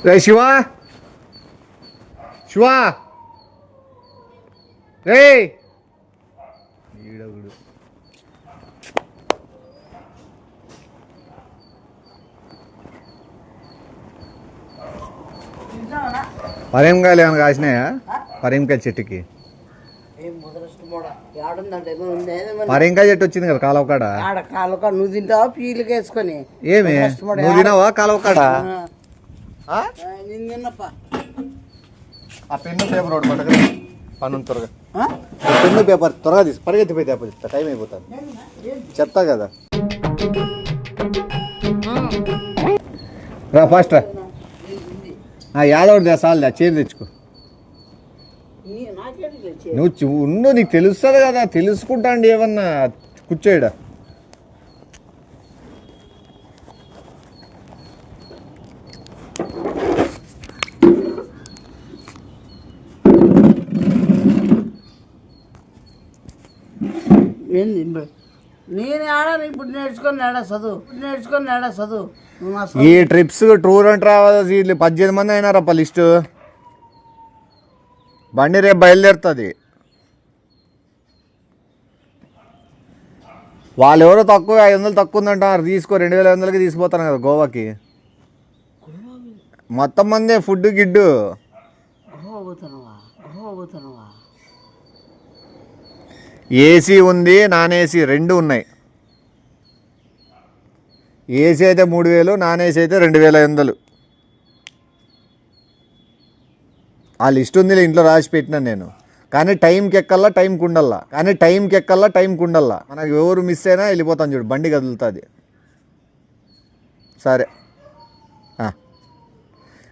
రే శివ శివ రే ఈడగుడు పరేంకాయలు ఏమైనా కాసినాయా? పరేంకాయ చెట్టుకి పరేంకాయ చెట్టు వచ్చింది కదా కాలవకాడ. నువ్వు తింటావా పీలకి వేసుకొని? ఏమి నువ్వు తినావా కాలవకాడ? ఆ పెన్ను పేపర్ ఒకటి పట్టక పన్ను త్వరగా. పెన్ను పేపర్ త్వరగా తీసు పరిగెత్తిపోయి తేప చెప్తా, టైం అయిపోతుంది. చెప్తా కదా రా ఫాస్ట్ రా. యాదవ్ సార్లే చీర తెచ్చుకో. నువ్వు ఉండు, నీకు తెలుస్తుంది కదా, తెలుసుకుంటా అండి ఏమన్నా కూర్చోయడా. ఏంది నేను ఆడ ఇప్పుడు నేర్చుకొని చదువు. ఈ ట్రిప్స్ టూర్ అండ్ ట్రావెల్స్ 18 మంది అయినారప్ప లిస్టు. బండి రేపు బయలుదేరుతుంది. వాళ్ళు ఎవరో తక్కువ 500 తక్కువ ఉందంటారు, తీసుకో 2500కి తీసుకుపోతాను కదా గోవాకి. మొత్తం మందే ఫుడ్ గిడ్డు. ఏసీ ఉంది, నాన్ ఏసీ రెండు ఉన్నాయి. ఏసీ అయితే 3000, నాన్ ఏసీ అయితే 2500. ఆ లిస్ట్ ఉంది, ఇంట్లో రాసి పెట్టినాను నేను. కానీ టైంకి ఎక్కల్లా, టైంకి ఉండల్లా. మనకు ఎవరు మిస్ అయినా వెళ్ళిపోతాను చూడు, బండి కదులుతుంది. సరే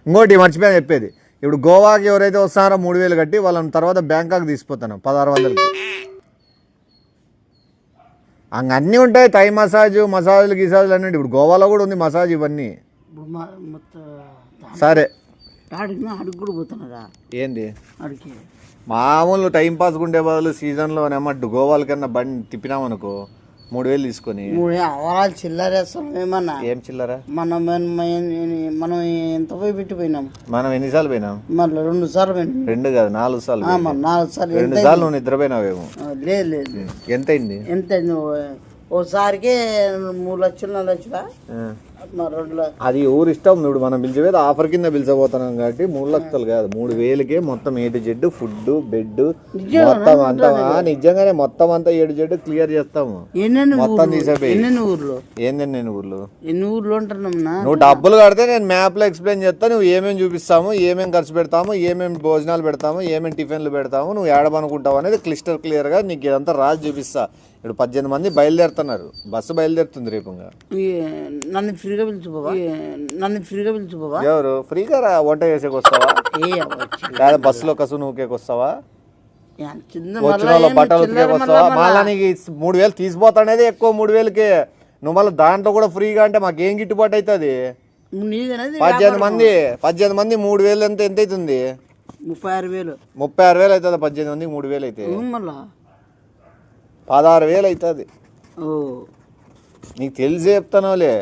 ఇంకోటి మర్చిపోయాను చెప్పేది. ఇప్పుడు గోవాకి ఎవరైతే వస్తున్నారో 3000 కట్టి వాళ్ళని తర్వాత బ్యాంకాక్ తీసుకుపోతాను 1600కి. అన్నీ ఉంటాయి, థై మసాజులు గిసాజులు అన్నీ. ఇప్పుడు గోవాలో కూడా ఉంది మసాజ్ ఇవన్నీ. సరే ఏంది మామూలు టైం పాస్ ఉండే బదులు సీజన్లో ఏమన్నా గోవాల కన్నా బండి తిప్పినామనుకో 3000 తీసుకొని చిల్లరేస్తాం. ఏమన్నా ఏం చిల్లర? మనం ఎంత పోయి పెట్టిపోయినాం. మనం ఎన్నిసార్లు పోయినాం? మళ్ళీ 2 సార్లు పోయినాం. 2 కాదు 4 సార్లు. 4 సార్లు. 2 సార్లు నువ్వు నిద్రపోయినావేమో. లేదు ఎంత అయింది? ఓసారికి 3 లక్షలు 4 లక్షలా. అది ఎవరు ఇష్టం. ఇప్పుడు మనం పిలిచేది ఆఫర్ కింద పిలిచబోతున్నాం కాబట్టి 3 లక్షలు కాదు, 3000కే మొత్తం A to Z food bed మొత్తం అంతా. నిజంగానే మొత్తం అంతా A to Z క్లియర్ చేస్తాము. మొత్తం తీసేపోయి ఎన్ని ఊర్లు నువ్వు డబ్బులు కడితే నేను మ్యాప్ లో ఎక్స్ప్లెయిన్ చేస్తా. నువ్వు ఏమేమి చూపిస్తాము, ఏమేమి ఖర్చు పెడతాము, ఏమేమి భోజనాలు పెడతాము, ఏమేమి టిఫిన్లు పెడతాము, నువ్వు ఏడమనుకుంటావు అనేది క్లిస్టర్ క్లియర్ గా నీకు ఇదంతా రాసి చూపిస్తా. ఇప్పుడు 18 మంది బయలుదేరుతున్నారు, బస్సు బయలుదేరుతుంది రేపు. నన్ను ఫ్రీగా పిలుచుకోవా? ఎవరు ఫ్రీగా వంట చేసేకి వస్తావా? లేదా బస్సులో కసు నువ్వుకేకి వస్తావా? వచ్చిన వాళ్ళు బట్టలు ఉతికేకి వస్తావా? మళ్ళీ నీకు 3000 తీసిపోతానేది ఎక్కువ. 3000కి నువ్వు మళ్ళీ దాంట్లో కూడా ఫ్రీగా అంటే మాకేం గిట్టుబాటు అవుతుంది? 18 మంది 3000 ఎంత అవుతుంది? 36,000 అవుతుంది. 18 మందికి 3000 అయితే 16,000 అవుతుంది. నీకు తెలిసి చెప్తానులే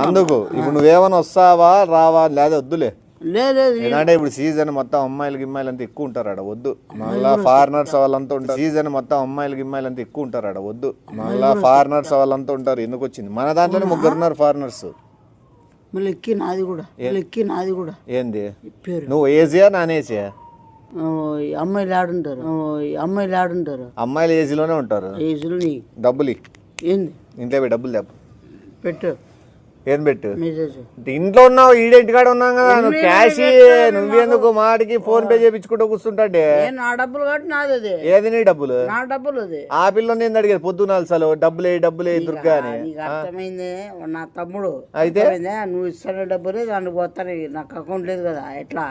అందుకు. ఇప్పుడు నువ్వేమైనా వస్తావా రావా? లేదా వద్దులే. ఎందుకంటే ఇప్పుడు సీజన్ మొత్తం అమ్మాయిలు అంతా ఎక్కువ ఉంటారు ఆడ, వద్దు. మళ్ళా ఫారినర్స్ వాళ్ళంతా ఉంటారు. సీజన్ మొత్తం అమ్మాయిలు అంతా ఎక్కువ ఉంటారు ఆడ, వద్దు. మళ్ళా ఫారినర్స్ వాళ్ళంతా ఉంటారు. ఎందుకు వచ్చింది? మన దాంట్లోనే 3 ఉన్నారు ఫారినర్స్. నాది కూడా ఏంది? నువ్వు ఏసీయా నాన్ ఏసీయా? అమ్మాయిలు ఆడుంటారు. అమ్మాయిలు ఏసీలోనే ఉంటారు. డబ్బులు ఏంది? ఇంట్లో డబ్బులు తెప్ప పెట్టు. ఏం పెట్టు? ఇంట్లో ఉన్నావు, ఈడెంటి కాడ ఉన్నాం కదా. నువ్వు క్యాష్ నువ్వెందుకు మాటికి ఫోన్ పే చేయించుకుంటూ కూర్చుంటాడే? నా డబ్బులు కాబట్టి నాది. ఏది నీ డబ్బులు? నా డబ్బులు. ఆ పిల్లని ఏంది అడిగేది పొద్దున్న అసలు డబ్బులే దుర్గా అని. అర్థమైంది నా తమ్ముడు. అయితే నువ్వు ఇస్తానే డబ్బులు దానికి పోతాను, నాకు అకౌంట్ లేదు కదా. ఎట్లా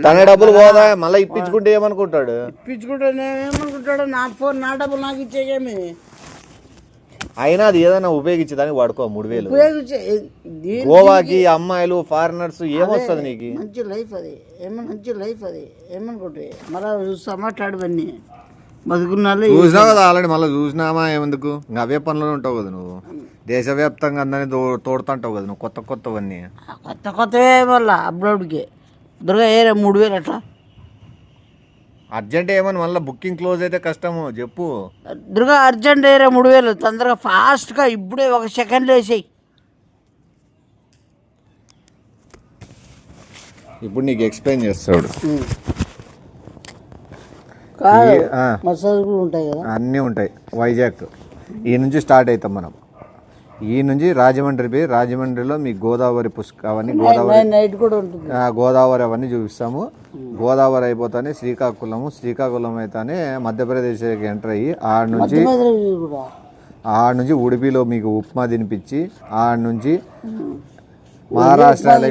తన డబ్బులు పోదా? మళ్ళీ ఇప్పించుకుంటే ఏమనుకుంటాడు? ఏమనుకుంటాడు? నా ఫోన్ నా డబ్బులు నాకు ఇచ్చేకేమి. అయినా అది ఏదైనా ఉపయోగించేదానికి వాడుకో. 3000 గోవాకి అమ్మాయిలు ఫారినర్స్ ఏమొస్తుంది నీకు? మంచి లైఫ్ అది. ఏమనుకుంటే మళ్ళీ చూస్తా మాట్లాడవన్నీ. బతుకున్నాళ్ళు చూసినావు కదా ఆల్రెడీ, మళ్ళీ చూసినామా ఏమందుకు, ఇంకా అవే పనులు ఉంటావు కదా నువ్వు, దేశవ్యాప్తంగా అందరినీ తోడుతుంటావు కదా నువ్వు, కొత్త కొత్తవన్నీ. కొత్తవే మళ్ళీ అప్లోడ్కి దుర్గా ఏ 3000 అట్లా అర్జెంట్ ఏమని మళ్ళీ బుకింగ్ క్లోజ్ అయితే కష్టము చెప్పు. దుర్గా అర్జెంట్ ఏరే 3000 తొందరగా ఫాస్ట్గా ఇప్పుడే 1 సెకండ్లో వేసేయి. ఇప్పుడు నీకు ఎక్స్ప్లెయిన్ చేస్తాడు. మసాజ్ కూడా ఉంటాయి కదా, అన్నీ ఉంటాయి. వైజాగ్ ఈ నుంచి స్టార్ట్ అవుతాం మనం, ఈ నుంచి రాజమండ్రి పోయి రాజమండ్రిలో మీ గోదావరి అవన్నీ నైట్ కూడా ఉంటుంది, గోదావరి అవన్నీ చూపిస్తాము. గోదావరి అయిపోతానే శ్రీకాకుళం అయితేనే మధ్యప్రదేశ్కి ఎంటర్ అయ్యి ఆడ నుంచి ఉడిపిలో మీకు ఉప్మా తినిపించి ఆడ నుంచి మహారాష్ట్రలో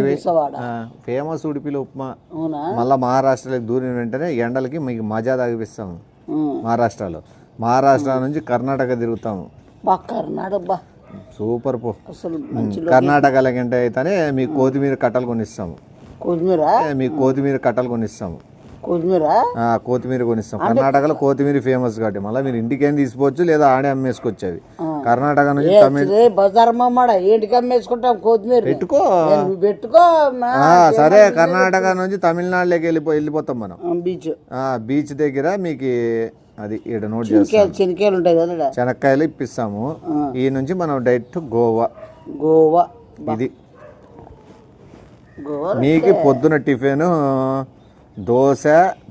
ఫేమస్ ఉడిపిలో ఉప్మా, మళ్ళీ మహారాష్ట్రలోకి దూరిన వెంటనే ఎండలకి మీకు మజా తాగిపిస్తాము. మహారాష్ట్ర నుంచి కర్ణాటక తిరుగుతాము. సూపర్ పో. కర్ణాటకలకి అంటే అయితేనే మీకు కొత్తిమీర కట్టలు కొనిస్తాము. కొత్తిమీర కొనిస్తాం. కర్ణాటకలో కొత్తిమీర ఫేమస్ కాబట్టి మళ్ళీ మీరు ఇంటికేం తీసుకోవచ్చు లేదా ఆడే అమ్మేసుకోవచ్చు. అవి కర్ణాటక నుంచి పెట్టుకో. సరే, కర్ణాటక నుంచి తమిళనాడులోకి వెళ్ళిపోతాం మనం. బీచ్ దగ్గర మీకు అది ఈడ నోట్ చేస్తాం, శనక్కాయలు ఇప్పిస్తాము. ఈ నుంచి మనం డైరెక్ట్ గోవా. ఇది మీకు పొద్దున టిఫిన్ దోశ,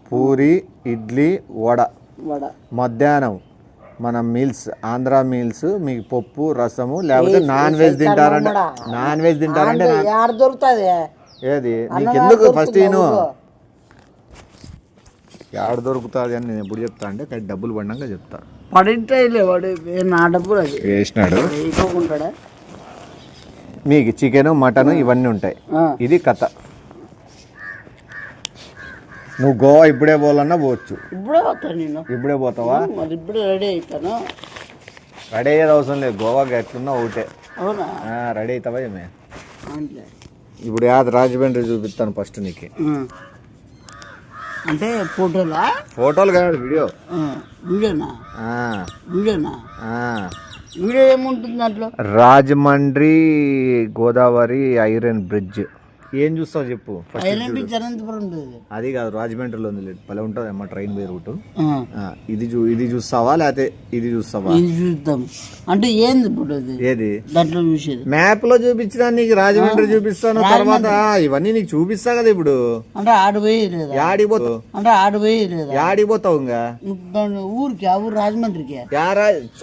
పూరి, ఇడ్లీ, వడ. మధ్యాహ్నం మన మీల్స్ ఆంధ్ర మీల్స్ మీకు పప్పు, రసము, లేకపోతే నాన్ వెజ్ తింటారంటే దొరుకుతుంది. ఏది నీకు ఎందుకు ఫస్ట్ నేను ఎక్కడ దొరుకుతుంది అని నేను ఎప్పుడు చెప్తా అంటే డబ్బులు పడినాక చెప్తా. నా డబ్బులు వేసినాడు. మీకు చికెన్, మటన్ ఇవన్నీ ఉంటాయి. ఇది కథ. నువ్వు గోవా ఇప్పుడే పోవాలన్నా పోవచ్చు. ఇప్పుడే పోతావా? ఇప్పుడే రెడీ అవుతాను. రెడీ అయ్యేది అవసరం లేదు, గోవాకి ఎట్లున్నా ఒకటే. రెడీ అవుతావా ఏమే? ఇప్పుడు రాజమండ్రి చూపిస్తాను ఫస్ట్ నీకు. అంటే ఫోటోలు కాదు, వీడియో ఏముంటుంది దాంట్లో? రాజమండ్రి గోదావరి ఐరన్ బ్రిడ్జ్ ఏం చూస్తావు చెప్పు. అది కాదు, రాజమండ్రిలో ఉంది, భలే ఉంటుంది అమ్మ ట్రైన్ పోయే రూట్. ఇది చూస్తావా లేకపోతే ఇది చూస్తావా? చూద్దాం. అంటే ఏంది ఇప్పుడు ఏది దాంట్లో చూసేది? మ్యాప్ లో చూపించిన నీకు రాజమండ్రి చూపిస్తాను, తర్వాత ఇవన్నీ నీకు చూపిస్తా కదా. ఇప్పుడు అంటే ఆడిపోయి ఆడిపోతావు, ఆడిపోతావు ఇంకా ఊరికి. ఆ ఊరు రాజమండ్రికి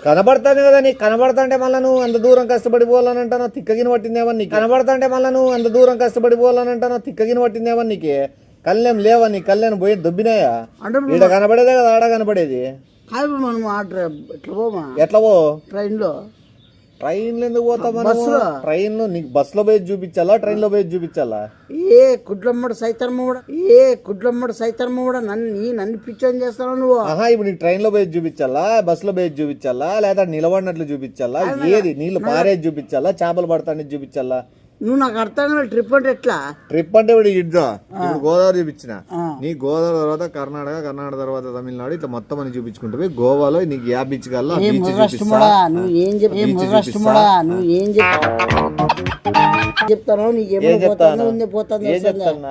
కనబడతాను కదా నీకు. కనబడతాంటే మళ్ళీ నువ్వు అంత దూరం కష్టపడి పోవాలని అంటాను, తిక్కగిన పట్టిందేమో నీకు. కనబడతాంటే మళ్ళీ నువ్వు అంత దూరం కష్టపడి పోవాలని అంటాను, తిక్కగిన పట్టిందేమో నీకు. కళ్ళేం లేవా నీ? కళ్ళేం పోయి దొబ్బినాయా? ఈడ కనబడేదే కదా ఆడ కనబడేది. ఎట్లా పో? ట్రైన్లో ఎందుకు పోతాం? ట్రైన్ లో నీకు బస్సులో పోయి చూపించాలా, ట్రైన్ లో పోయి చూపించాలా? కుట్లమ్మడు సైతన్మ కూడా నన్ను పిచ్చని చేస్తాను నువ్వు. ఇప్పుడు నీకు ట్రైన్ లో పోయి చూపించాలా, బస్సులో పోయి చూపించాలా, లేదా నిలబడినట్లు చూపించాలా? ఏది? నీళ్లు పారేది చూపించాలా, చేపలు పడతానికి చూపించాలా? నువ్వు నాకు అర్థం కాదు. ట్రిప్ అంటే ఎట్లా? ట్రిప్ అంటే ఇప్పుడు గోదావరి చూపించిన నీ, గోదావరి తర్వాత కర్ణాటక తర్వాత తమిళనాడు, ఇట్లా మొత్తం అని చూపించుకుంటే గోవాలో నీకు యా బీచ్ కల్లా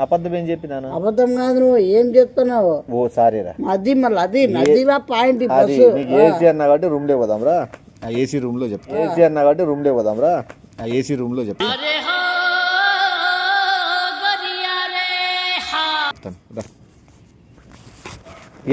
అబద్ధం ఏం చెప్పినాను? అబద్ధం కాదు, నువ్వు ఏం చెప్తున్నావు? ఓ సారీ రా, అది మళ్ళీ అది నదిలా పాయింట్. ఏసీ అన్నా కాబట్టి రూమ్ లో పోదాం రా. ఏసీ రూమ్ లో చెప్తా. ఏసీ అన్నా కాబట్టి రూమ్ లో పోదాం రా. ఏసీ రూమ్ లో చెప్తా.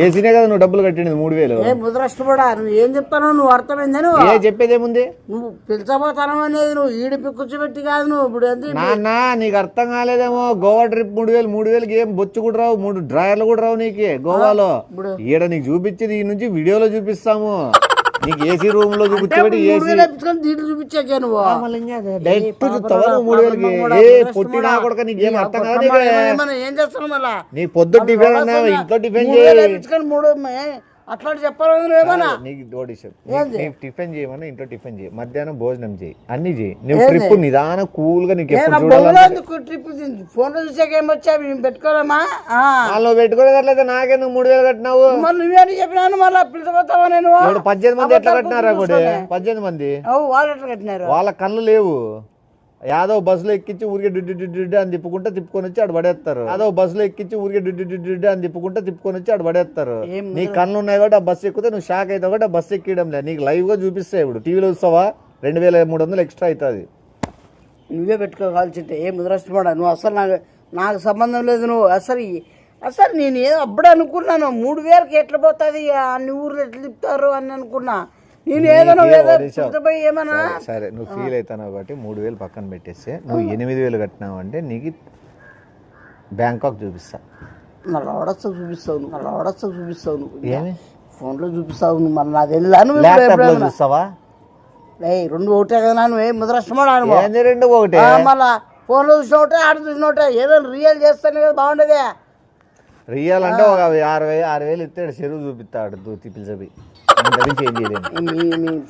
ఏసీనే కదా నువ్వు డబ్బులు కట్టింది 3000. ముద్రష్టపడా నువ్వు ఏం చెప్తాను? నువ్వు అర్థమైంది? చెప్పేది ఏముంది? నువ్వు పిలిచబోతాను అనేది నువ్వు ఈడిపి కూర్చోబెట్టి కాదు. నువ్వు ఇప్పుడు నాన్న నీకు అర్థం కాలేదేమో. గోవా ట్రిప్ 3000 ఏం బొచ్చు కూడా రావు, 3 డ్రాయర్లు కూడా రావు నీకు గోవాలో. ఈడ నీకు చూపించేది ఈ నుంచి వీడియోలో చూపిస్తాము. నీకు ఏసీ రూమ్ లో చూపించేది దీంట్లో చూపించాక నువ్వు డైరెక్ట్ చూస్తావా 3000కి? పొట్టినా కొడుక నీకేం అర్థం కాదు. ఏం చేస్తాను మళ్ళా? నీ పొద్దు టిఫిన్ అన్నా ఇంట్లో టిఫిన్ చేయించుకొని అట్లా చెప్పాలి నువ్వేమన్నా నీకు నీకు టిఫిన్ చేయమన్నా ఇంట్లో టిఫిన్ చేయి, మధ్యాహ్నం భోజనం చేయి, అన్ని చేయి. నువ్వు ట్రిప్ నిదానం కూల్ గా నీకు ట్రిప్ ఫోన్ లో చూసాక ఏమొచ్చా మేము పెట్టుకోవాలమ్మా వాళ్ళు పెట్టుకోలేదట్లయితే నాకే నువ్వు 3000 కట్టినావు. నువ్వేని చెప్పినాను మళ్ళీ పిలిచిపోతావా నేను 18 మంది ఎట్లా కట్టినారా కూడా 18 మంది వాళ్ళు ఎట్లా కట్టినారు? వాళ్ళ కళ్ళు లేవు. యాదవ్ బస్సులో ఎక్కించి ఊరికే డుడ్డు అని తిప్పుకొని వచ్చి ఆడు పడేస్తారు. యాదవ్ బస్సులో ఎక్కించి ఊరికే డుడ్డు అని తిప్పుకొని వచ్చి ఆడు పడేస్తారు. నీ కళ్ళు ఉన్నాయి కాబట్టి ఆ బస్సు ఎక్కితే నువ్వు షాక్ అవుతావు కాబట్టి ఆ బస్సు ఎక్కడం లేదు. నీకు లైవ్ గా చూపిస్తాయి. ఇప్పుడు టీవీలో చూస్తావా 2300 ఎక్స్ట్రా అవుతుంది. నువ్వే పెట్టుకోవాల్సింటే ఏ ముద్రష్టపడా నువ్వు అసలు నాకు సంబంధం లేదు. నువ్వు అసలు నేను ఏదో అప్పుడే అనుకున్నాను 3000కి ఎట్లా పోతుంది అన్ని ఊర్లు ఎట్లా తిప్పుతారు అని అనుకున్నా. నేను ఏదైనా ఏమన్నా సరే నువ్వు ఫీల్ అవుతావు కాబట్టి 3000 పక్కన పెట్టేస్తే నువ్వు 8000 కట్టినావు అంటే నీకు బ్యాంకాక్ చూపిస్తా. నా వాట్సాప్ చూపిస్తావు నువ్వు ఫోన్ లో చూపిస్తావు నువ్వు మళ్ళీ నాది వెళ్ళాను చూస్తావా? రెండు ఒకటే కదా నువ్వు ఏ ముద్రష్టమాడు రెండు ఒకటే మళ్ళా ఫోన్ లో చూసిన ఒకటే ఆడ చూసిన ఒకటే ఏదో రియల్ చేస్తానే కదా బాగుండేది. రియల్ అంటే ఒక 6000 ఇస్తాడు చెరువు చూపిస్తాడు పిలిచబి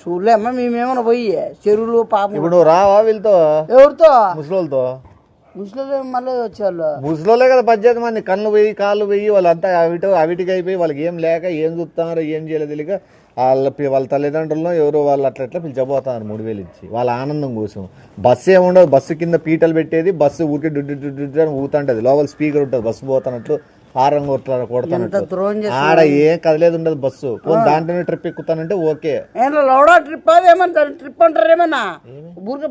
చూడలే అమ్మా మేమేమన్నా పోయి చెరువులు పాపం. ఇప్పుడు నువ్వు రావా వీళ్ళతో? ఎవరితో? ముసలోళ్ళతో. ముసలి మళ్ళీ వచ్చేవాళ్ళు ముసలోళ్ళే కదా 18 మంది. కళ్ళు పోయి కాళ్ళు పోయి వాళ్ళంతా అవిటికి అయిపోయి వాళ్ళకి ఏం లేక ఏం చూస్తున్నారు ఏం చేయలేదు తెలియక వాళ్ళ తల్లిదండ్రులను ఎవరో వాళ్ళు అట్లా పిలిచబోతున్నారు 3000 ఇచ్చి వాళ్ళ ఆనందం కోసం. బస్సు ఏముండదు, బస్సు కింద పీటలు పెట్టేది, బస్సు ఊరికే డుడ్డు అని ఊతుంటది, లోపల స్పీకర్ ఉంటుంది, బస్సు పోతున్నట్లు హారం కొడతానట్లు. ఆడ ఏం కదలేదు ఉండదు బస్సు. దాంట్లోనే ట్రిప్ ఎక్కుతానంటే ఓకే. లౌడా ట్రిప్ అదేమన్నా ట్రిప్ అంటారు ఏమన్నా ఊరికి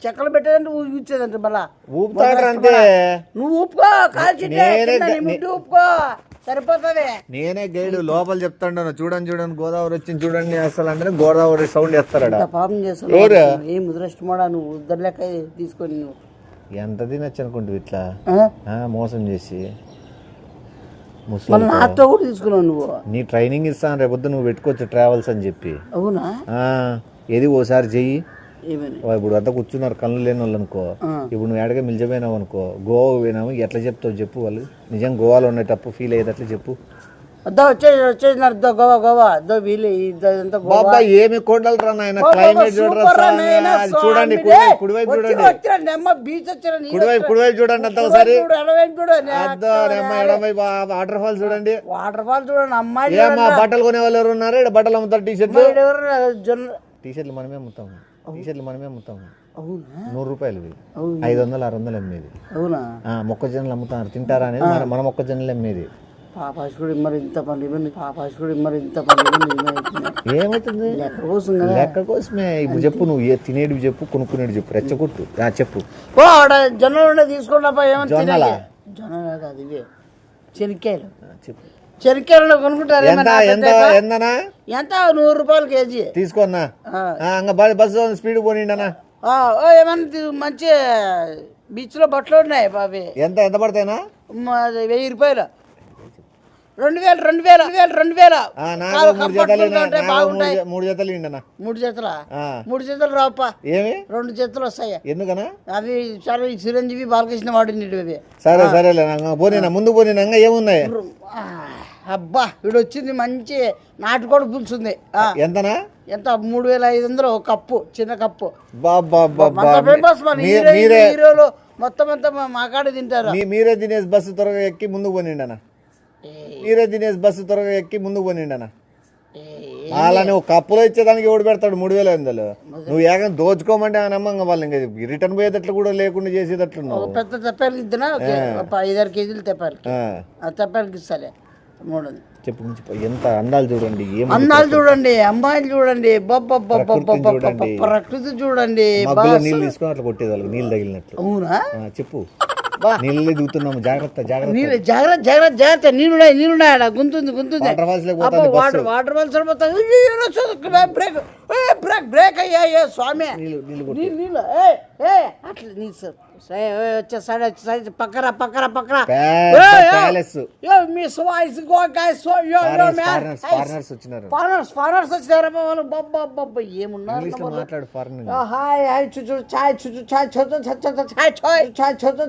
చెక్కలు పెట్టేదంటే ఊపించేదంటే మళ్ళా ఊపుతాడు అంతే. నువ్వు ఊపుకో ఊపుకో సరిపోతుంది. నేనే గైడ్ లోపల చెప్తాను చూడండి గోదావరి వచ్చింది చూడండి అసలు అంటే గోదావరి సౌండ్ చేస్తారా పాపం చేస్తాడు. ఏ ముద్రష్టమాడా నువ్వు ఉద్దరు లెక్క తీసుకొని నువ్వు ఎంత తినొచ్చు అనుకుంటు ఇట్లా మోసం చేసి నాతో కూడా తీసుకున్నావు నువ్వు. నీ ట్రైనింగ్ ఇస్తాను రేపొద్దు నువ్వు పెట్టుకోవచ్చు ట్రావెల్స్ అని చెప్పి. అవునా? ఏది ఓసారి చెయ్యి. ఇప్పుడు అంతా కూర్చున్నారు కళ్ళు లేని వాళ్ళు అనుకో. ఇప్పుడు నువ్వు ఎడగా మిలిచిపోయినావు అనుకో, గోవా పోయినావు ఎట్లా చెప్తావు చెప్పు. వాళ్ళు నిజంగా గోవాలో ఉండేటప్పుడు ఫీల్ అయ్యేటట్లు చెప్పు. బాబా ఏమి కొండలు రా నాయన, క్లైమేట్ చూడండి కుడివైపు చూడండి అంత ఒకసారి ఎడమవైపు వాటర్ ఫాల్ చూడండి. అమ్మాయి ఏమా బట్టలు కొనే వాళ్ళు ఎవరు ఉన్నారు? ఇక్కడ బట్టలు అమ్ముతారు, టీషర్ట్లు మనమే అమ్ముతాము. 100 రూపాయలు 500 600 అమ్మేది. మొక్కజొన్నలు అమ్ముతున్నారు, తింటారా అనేది మన మొక్కజొన్నలు అమ్మేది. పాపాసుడు మరి ఇంత పని ఏమవుతుంది? లెక్క కోసమే. ఇప్పుడు చెప్పు, నువ్వు తినేటివి చెప్పు, కొనుక్కునేది చెప్పు, రెచ్చగొట్టు చెప్పు. జొన్నలు తీసుకోండి. జొన్నలు కాదు ఇవే చెనిక్కాయలు. చెప్పు. చెనిక్కాయలు కొనుక్కుంటారు ఎంత? 100 రూపాయలు కేజీ తీసుకున్నా. బస్సు స్పీడ్ పోనిండనా? ఏమన్నా మంచి బీచ్ లో బట్టలు ఉన్నాయి బాబీ. ఎంత పడతాయినా? 1000 రూపాయలు. 2000 మూడు జతలు ఇండనా? 3 జతలు రాపా. ఏమి 2 జతలు వస్తాయి. ఎందుకనా? అవి చాలా చిరంజీవి బాలకృష్ణ వాడినవి. సరేలే పోనీ ముందు పోనీ ఏమున్నాయి? అబ్బా వీడు వచ్చింది మంచి నాటుకోడి పులుసు ఉంది. ఎంత? 3500 ఒక కప్పు, చిన్న కప్పు. హీరోలు మొత్తం అంతా మా కాడ తింటారు. మీరే తినేసి బస్సు త్వరగా ఎక్కి ముందుకు పోనిండనా? అలా నువ్వు కప్పులో ఇచ్చేదానికి ఎవడు పెడతాడు 3500? నువ్వు ఏకంగా దోచుకోమంటే ఆ నమ్మంగా వాళ్ళు ఇంకా రిటర్న్ పోయేటట్లు కూడా లేకుండా చేసేటట్లు. పెద్ద తెప్పాలకి ఇద్దా 5-6 కేజీలు తెప్పాలకి ఇస్తాలే. 3 చెప్పు. ఎంత అందాలు చూడండి, అమ్మాయిలు చూడండి, ప్రకృతి చూడండి. నీళ్ళు తీసుకొని అట్లా కొట్టేది వాళ్ళకి నీళ్ళు తగిలినట్లు. అవునా? చెప్పు. నీళ్ళే దిగుతున్నాము, జాగ్రత్త. నీళ్ళున్నాయి గుంతుంది. Water falls brake brake brake అయ్యా స్వామి నీళ్ళు అట్లా నీ సార్ వచ్చేసాడు పక్కరా మీ వాయిస్ ఫారినర్స్ వచ్చినారా ఏమున్నారు హాయ్ హాయ్ చుచు చాయ్ చుచు చాయ్ ఛోతో చాయ్ ఛోయ్ చాయ్ ఛోతో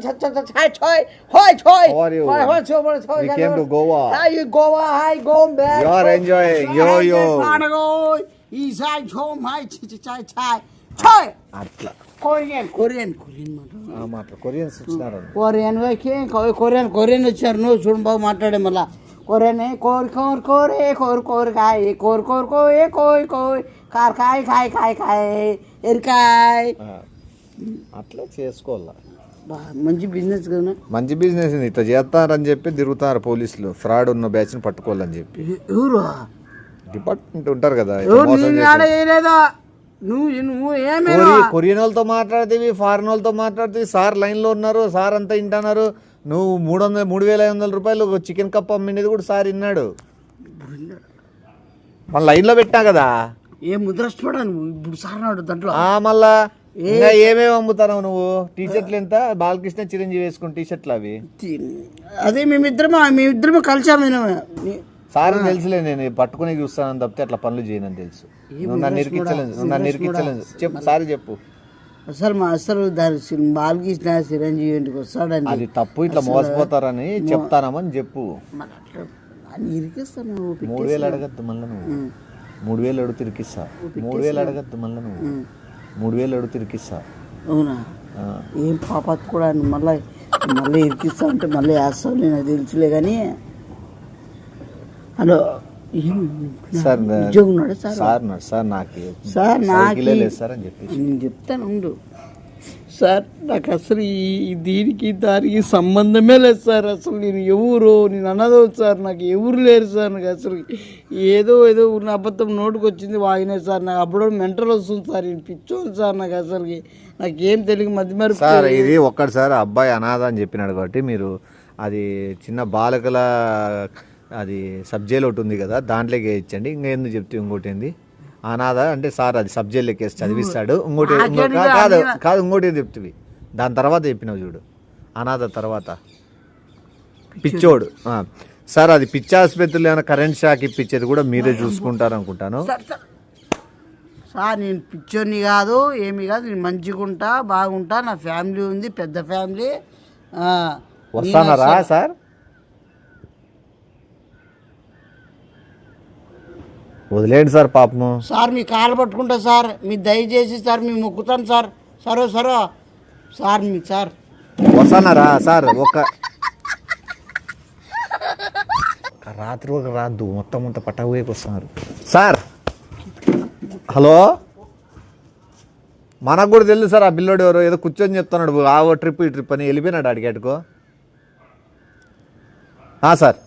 చాయ్ ఛోయ్ హోయ్ ఛోయ్ We came to Goa. Goa, hi, go back. You are enjoying. Yo. ఈ చాయ్ ఛోమ్ హాయ్ చాయ్ ఛోయ్ అట్లా కొరియన్ మాట కొరియన్స్ వచ్చినారు కొరియన్ వచ్చారు నువ్వు చూడు బాబు మాట్లాడే మళ్ళా కొరియన్ కోరి కార్ ఎరికాయ్ అట్లా చేసుకోవాలా మంచి బిజినెస్ కదా మంచి బిజినెస్ ఇట్లా చేస్తారని చెప్పి తిరుగుతారు పోలీసులు ఫ్రాడ్ ఉన్న బ్యాచ్ ని పట్టుకోవాలని చెప్పి ఎవరు డిపార్ట్మెంట్ ఉంటారు కదా కొరియన్ వాళ్ళతో మాట్లాడితే ఫారెన్ వాళ్ళతో మాట్లాడితే సార్ లైన్ లో ఉన్నారు సార్ అంతా వింటున్నారు నువ్వు 3,500 రూపాయలు చికెన్ కప్ అమ్మినది కూడా సార్ విన్నాడు మన లైన్ లో పెట్టా కదా ఏ ముద్రష్టపడా నువ్వు ఇప్పుడు సార్ నాడు దాంట్లో మళ్ళా ఇంకా ఏమేమి అమ్ముతావు నువ్వు టీషర్ట్లు ఎంత బాలకృష్ణ చిరంజీవి వేసుకుని టీషర్ట్లు అవి అదే మేమిద్దరమే కలిసాము సార్ తెలుసులే నేను పట్టుకుని చూస్తానని తప్పితే అట్లా పనులు చేయనని తెలుసు నువ్వు నన్ను ఇరికించలేదు చెప్పు సార్ చెప్పు అసలు దాని బాలకృష్ణ చిరంజీవి ఇంటికి వస్తాడని అది తప్పు ఇట్లా మోసపోతారని చెప్తానమని చెప్పు ఇరికిస్తాను 3,000 అడగద్దు మళ్ళీ నువ్వు 3,000 అడుగు తిరిగిస్తా 3,000 అడగద్దు మళ్ళీ నువ్వు 3,000 అడుగు తిరిగిస్తా అవునా ఏం పాపత్ కూడా మళ్ళీ ఇరికిస్తా అంటే మళ్ళీ వేస్తావు నేను తెలుసులే కానీ హలో సార్ నేను చెప్తాను ఉండు సార్ నాకు అసలు దీనికి దానికి సంబంధమే లేదు సార్ అసలు నేను అన్నదో సార్ నాకు ఎవరు లేరు సార్ నాకు అసలు ఏదో నా అబద్ధం నోటుకు వచ్చింది వాగినే సార్ నాకు అప్పుడు మెంటల్ వస్తుంది సార్ నేను పిచ్చోను సార్ నాకు అసలుకి నాకేం తెలియదు మధ్య సార్ ఇది ఒక్కటిసారి అబ్బాయి అనాథ అని చెప్పినాడు కాబట్టి మీరు అది చిన్న బాలకల అది సబ్జెక్ట్ ఒకటి ఉంది కదా దాంట్లోకి ఇచ్చండి ఇంకా ఎందుకు చెప్తే ఇంకోటి ఏంది అనాథ అంటే సార్ అది సబ్జెక్ట్లోకి వేసి చదివిస్తాడు ఇంకోటి కాదు ఇంకోటి ఏం చెప్తుంది దాని తర్వాత చెప్పినావు చూడు అనాథ తర్వాత పిచ్చోడు సార్ అది పిచ్చి ఆసుపత్రిలో ఏమైనా కరెంట్ షాక్ ఇప్పించేది కూడా మీరే చూసుకుంటారు అనుకుంటాను సార్ నేను పిచ్చోని కాదు ఏమి కాదు నేను మంచిగా ఉంటా బాగుంటా నా ఫ్యామిలీ ఉంది పెద్ద ఫ్యామిలీ వస్తానారా సార్ వదిలేండి సార్ పాపము సార్ మీ కాలు పట్టుకుంటా సార్ మీ దయచేసి సార్ మీ మొక్కుతాను సార్ సరో సార్ మీ సార్ వస్తానారా సార్ ఒక రాత్రి ఒక రాద్దు మొత్తం పట్టకపోయేకి వస్తున్నారు సార్ హలో మనకు కూడా తెలుసు సార్ ఆ బిల్లోడు ఎవరో ఏదో కూర్చొని చెప్తున్నాడు ఆ ట్రిప్ ఈ ట్రిప్ అని వెళ్ళిపోయినాడు అడిగేటుకో సార్